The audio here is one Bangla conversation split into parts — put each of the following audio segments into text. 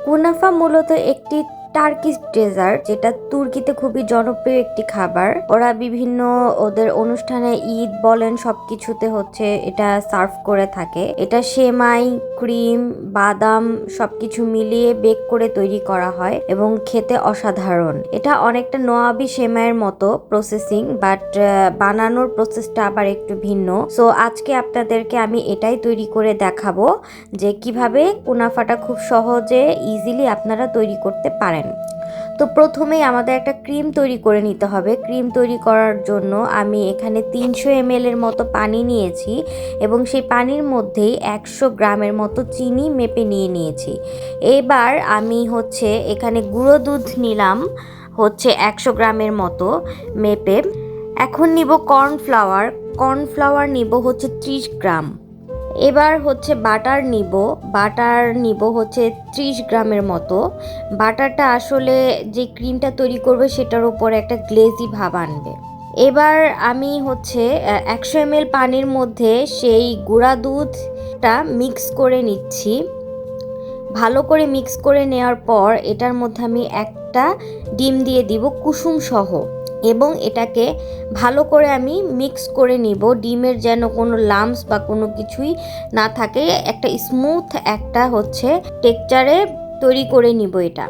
কুনাফা মূলত একটি টার্কিশ ডেজার্ট, যেটা তুর্কিতে খুবই জনপ্রিয় একটি খাবার। ওরা বিভিন্ন ওদের অনুষ্ঠানে, ঈদ বলেন, সবকিছুতে এটা সার্ভ করে থাকে। এটা সেমাই, ক্রিম, বাদাম সবকিছু মিলিয়ে বেক করে তৈরি করা হয় এবং খেতে অসাধারণ। এটা অনেকটা নোয়াবি সেমাইয়ের মতো প্রসেসিং, বাট বানানোর প্রসেসটা আবার একটু ভিন্ন। সো আজকে আপনাদেরকে আমি এটাই তৈরি করে দেখাবো যে কিভাবে কুনাফাটা খুব সহজে ইজিলি আপনারা তৈরি করতে পারেন। তো প্রথমেই আমাদের একটা ক্রিম তৈরি করে নিতে হবে। ক্রিম তৈরি করার জন্য আমি এখানে 300 ml এর মতো পানি নিয়েছি এবং সেই পানির মধ্যেই 100 গ্রামের মতো চিনি মেপে নিয়েছি। এবার আমি এখানে গুঁড়ো দুধ নিলাম 100 গ্রামের মতো মেপে। এখন নিব কর্নফ্লাওয়ার নিব 30 গ্রাম। এবার বাটার নিব 30 গ্রামের মতো। বাটারটা আসলে যে ক্রিমটা তৈরি করবে সেটার উপর একটা গ্লেজি ভাব আনবে। এবার আমি 100 ml পানির মধ্যে সেই গুঁড়া দুধটা মিক্স করে নিচ্ছি। ভালো করে মিক্স করে নেওয়ার পর এটার মধ্যে আমি একটা ডিম দিয়ে দিব কুসুম সহ, এবং এটাকে ভালো করে আমি মিক্স করে নিব। ডিমের যেন কোনো লাম্পস বা কোনো কিছুই না থাকে, একটা স্মুথ একটা টেক্সচারে তৈরি করে নিব। এটা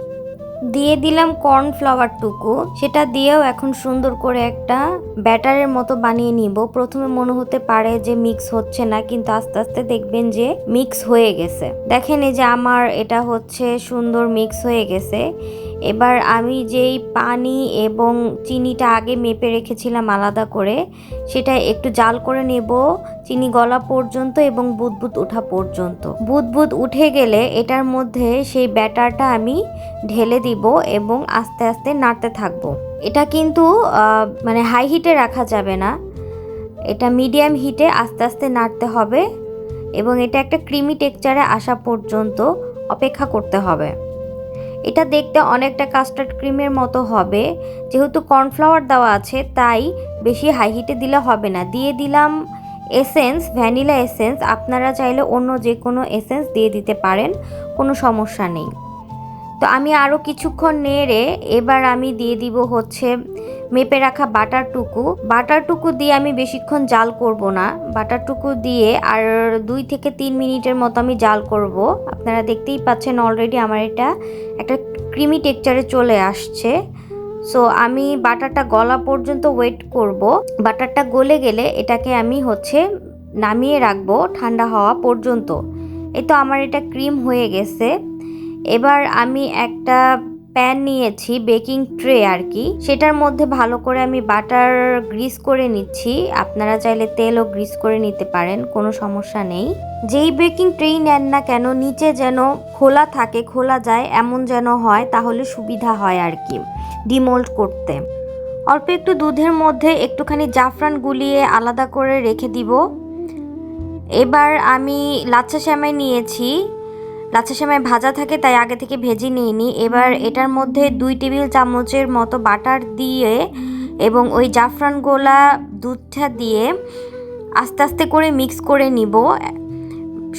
দিয়ে দিলাম কর্নফ্লাওয়ারটুকু, সেটা দিয়েও এখন সুন্দর করে একটা ব্যাটারের মতো বানিয়ে নিব। প্রথমে মনে হতে পারে যে মিক্স হচ্ছে না, কিন্তু আস্তে আস্তে দেখবেন যে মিক্স হয়ে গেছে। দেখেন এই যে আমার এটা সুন্দর মিক্স হয়ে গেছে। এবার আমি যেই পানি এবং চিনিটা আগে মেপে রেখেছিলাম আলাদা করে, সেটা একটু জাল করে নেব চিনি গলা পর্যন্ত এবং বুদবুদ ওঠা পর্যন্ত। বুদবুদ উঠে গেলে এটার মধ্যে সেই ব্যাটারটা আমি ঢেলে দিব এবং আস্তে আস্তে নাড়তে থাকবো। এটা কিন্তু মানে হাই হিটে রাখা যাবে না, এটা মিডিয়াম হিটে আস্তে আস্তে নাড়তে হবে এবং এটা একটা ক্রিমি টেক্সচারে আসা পর্যন্ত অপেক্ষা করতে হবে। এটা দেখতে অনেকটা কাস্টার্ড ক্রিমের মতো হবে। যেহেতু কর্নফ্লাওয়ার দেওয়া আছে তাই বেশি হাই হিটে দিলে হবে না। দিয়ে দিলাম এসেন্স, ভ্যানিলা এসেন্স। আপনারা চাইলে অন্য যে কোনো এসেন্স দিয়ে দিতে পারেন, কোনো সমস্যা নেই। তো আমি আরও কিছুক্ষণ নেড়ে এবার আমি দিয়ে দিব মেপে রাখা বাটারটুকু দিয়ে আমি বেশিক্ষণ জাল করব না। বাটারটুকু দিয়ে আর 2 থেকে 3 মিনিটের মতো আমি জাল করব। আপনারা দেখতেই পাচ্ছেন অলরেডি আমার এটা একটা ক্রিমি টেক্সচারে চলে আসছে। সো আমি বাটারটা গলা পর্যন্ত ওয়েট করব। বাটারটা গলে গেলে এটাকে আমি নামিয়ে রাখবো ঠান্ডা হওয়া পর্যন্ত। এই তো আমার এটা ক্রিম হয়ে গেছে। এবার আমি একটা প্যান নিয়েছি, বেকিং ট্রে আর কি, সেটার মধ্যে ভালো করে আমি বাটার গ্রিস করে নিচ্ছি। আপনারা চাইলে তেলও গ্রিস করে নিতে পারেন, কোনো সমস্যা নেই। যেই বেকিং ট্রেই নেন না কেন নিচে যেন খোলা থাকে, খোলা যায় এমন যেন হয়, তাহলে সুবিধা হয় আর কি ডিমোল্ড করতে। অল্প একটু দুধের মধ্যে একটুখানি জাফরান গুলিয়ে আলাদা করে রেখে দিব। এবার আমি লাচ্ছা সেমাই নিয়েছি। লাচ্ছা সেমাই ভাজা থাকে তাই আগে থেকে ভেজে নিইনি। এবার এটার মধ্যে 2 টেবিল চামচের মতো বাটার দিয়ে এবং ওই জাফরান গোলা দুধটা দিয়ে আস্তে আস্তে করে মিক্স করে নিব।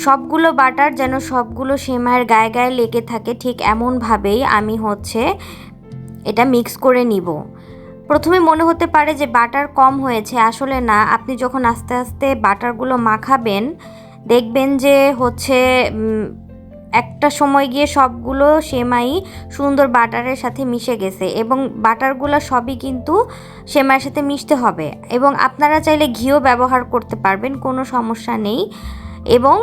সবগুলো বাটার যেন সবগুলো সেমাইয়ের গায়ে গায়ে লেগে থাকে, ঠিক এমনভাবেই আমি এটা মিক্স করে নিব। প্রথমে মনে হতে পারে যে বাটার কম হয়েছে, আসলে না। আপনি যখন আস্তে আস্তে বাটারগুলো মাখাবেন দেখবেন যে একটা সময় গিয়ে সবগুলো সেমাই সুন্দর বাটারের সাথে মিশে গেছে এবং বাটারগুলো সবই কিন্তু সেমাইয়ের সাথে মিশতে হবে। এবং আপনারা চাইলে ঘিও ব্যবহার করতে পারবেন, কোনো সমস্যা নেই, এবং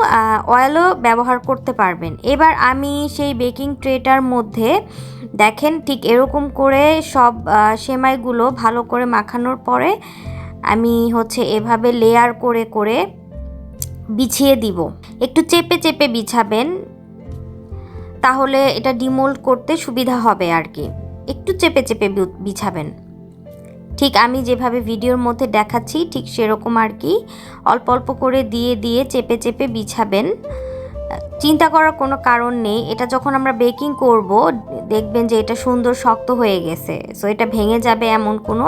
অয়েলও ব্যবহার করতে পারবেন। এবার আমি সেই বেকিং ট্রেটার মধ্যে দেখেন ঠিক এরকম করে সব সেমাইগুলো ভালো করে মাখানোর পরে আমি এভাবে লেয়ার করে করে বিছিয়ে দিব। একটু চেপে চেপে বিছাবেন, তাহলে এটা ডিমোল্ড করতে সুবিধা হবে আর কি। একটু চেপে চেপে বিছাবেন, ঠিক আমি যেভাবে ভিডিওর মধ্যে দেখাচ্ছি ঠিক সেরকম আর কি। অল্প অল্প করে দিয়ে দিয়ে চেপে চেপে বিছাবেন। চিন্তা করার কোনো কারণ নেই, এটা যখন আমরা বেকিং করব দেখবেন যে এটা সুন্দর শক্ত হয়ে গেছে। সো এটা ভেঙে যাবে এমন কোনো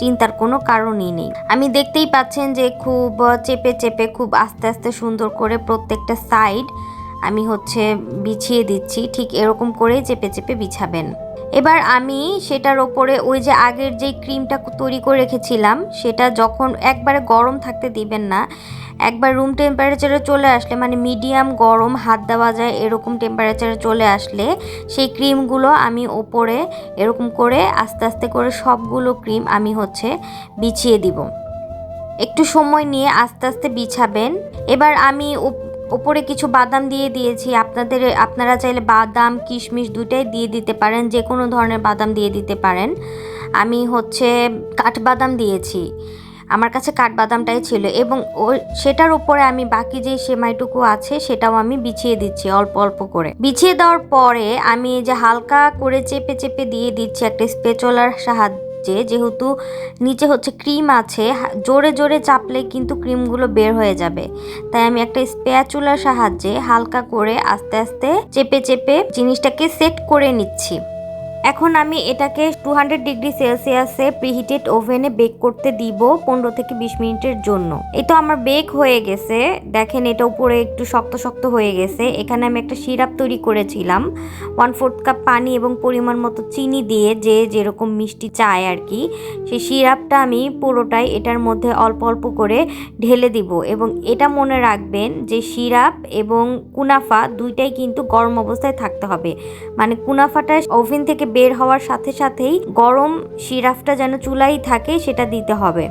চিন্তার কোনো কারণই নেই। আমি দেখতেই পাচ্ছেন যে খুব চেপে চেপে খুব আস্তে আস্তে সুন্দর করে প্রত্যেকটা সাইড আমি হচ্ছে বিছিয়ে দিচ্ছি। ঠিক এরকম করেই চেপে চেপে বিছাবেন। এবার আমি সেটার ওপরে ওই যে আগের যেই ক্রিমটা তৈরি করে রেখেছিলাম সেটা যখন একবারে গরম থাকতে দিবেন না, একবার রুম টেম্পারেচারে চলে আসলে মানে মিডিয়াম গরম হাত দেওয়া যায় এরকম টেম্পারেচারে চলে আসলে সেই ক্রিমগুলো আমি ওপরে এরকম করে আস্তে আস্তে করে সবগুলো ক্রিম আমি হচ্ছে বিছিয়ে দিব। একটু সময় নিয়ে আস্তে আস্তে বিছাবেন। এবার আমি উপরে কিছু বাদাম দিয়ে দিয়েছি। আপনারা চাইলে বাদাম কিশমিশ দুটাই দিয়ে দিতে পারেন, যে কোনো ধরনের বাদাম দিয়ে দিতে পারেন। আমি হচ্ছে কাঠবাদাম দিয়েছি, আমার কাছে কাঠবাদামটাই ছিল, এবং সেটার উপরে আমি বাকি যে সেমাইটুকু আছে সেটাও আমি বিছিয়ে দিচ্ছি অল্প অল্প করে। বিছিয়ে দেওয়ার পরে আমি যে হালকা করে চেপে চেপে দিয়ে দিচ্ছি একটা স্প্যাচুলার সাহায্যে, যেহেতু নিচে হচ্ছে ক্রিম আছে, জোরে জোরে চাপলে কিন্তু ক্রিমগুলো বের হয়ে যাবে। তাই আমি একটা স্প্যাচুলার সাহায্যে হালকা করে আস্তে আস্তে চেপে চেপে জিনিসটাকে সেট করে নিচ্ছি। এখন আমি এটাকে 200 ডিগ্রি সেলসিয়াসে প্রিহিটেড ওভেনে বেক করতে দিব 15 থেকে 20 মিনিটের জন্য। এই তো আমার বেক হয়ে গেছে, দেখেন এটা উপরে একটু শক্ত শক্ত হয়ে গেছে। এখানে আমি একটা সিরাপ তৈরি করেছিলাম 1/4 কাপ পানি এবং পরিমাণ মতো চিনি দিয়ে, যে যেরকম মিষ্টি চায় আর কি, সেই সিরাপটা আমি পুরোটাই এটার মধ্যে অল্প অল্প করে ঢেলে দিব। এবং এটা মনে রাখবেন যে সিরাপ এবং কুনাফা দুইটাই কিন্তু গরম অবস্থায় থাকতে হবে, মানে কুনাফাটা ওভেন থেকে বের হওয়ার সাথে সাথেই গরম সিরাপটা যেন চুলাই থাকে সেটা দিতে হবে।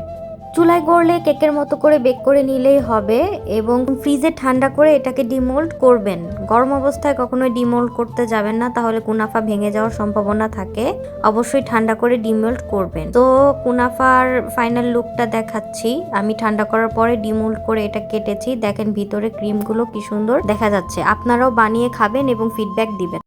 চুলায় গড়লে কেকের মতো করে বেক করে নিলেই হবে, এবং ফ্রিজে ঠান্ডা করে এটাকে ডিমোল্ড করবেন। গরম অবস্থায় কখনোই ডিমোল্ড করতে যাবেন না, তাহলে কুনাফা ভেঙে যাওয়ার সম্ভাবনা থাকে। অবশ্যই ঠান্ডা করে ডিমোল্ড করবেন। তো কুনাফার ফাইনাল লুকটা দেখাচ্ছি। আমি ঠান্ডা করার পরে ডিমোল্ড করে এটা কেটেছি, দেখেন ভিতরে ক্রিমগুলো কি সুন্দর দেখা যাচ্ছে। আপনারাও বানিয়ে খাবেন এবং ফিডব্যাক দিবেন।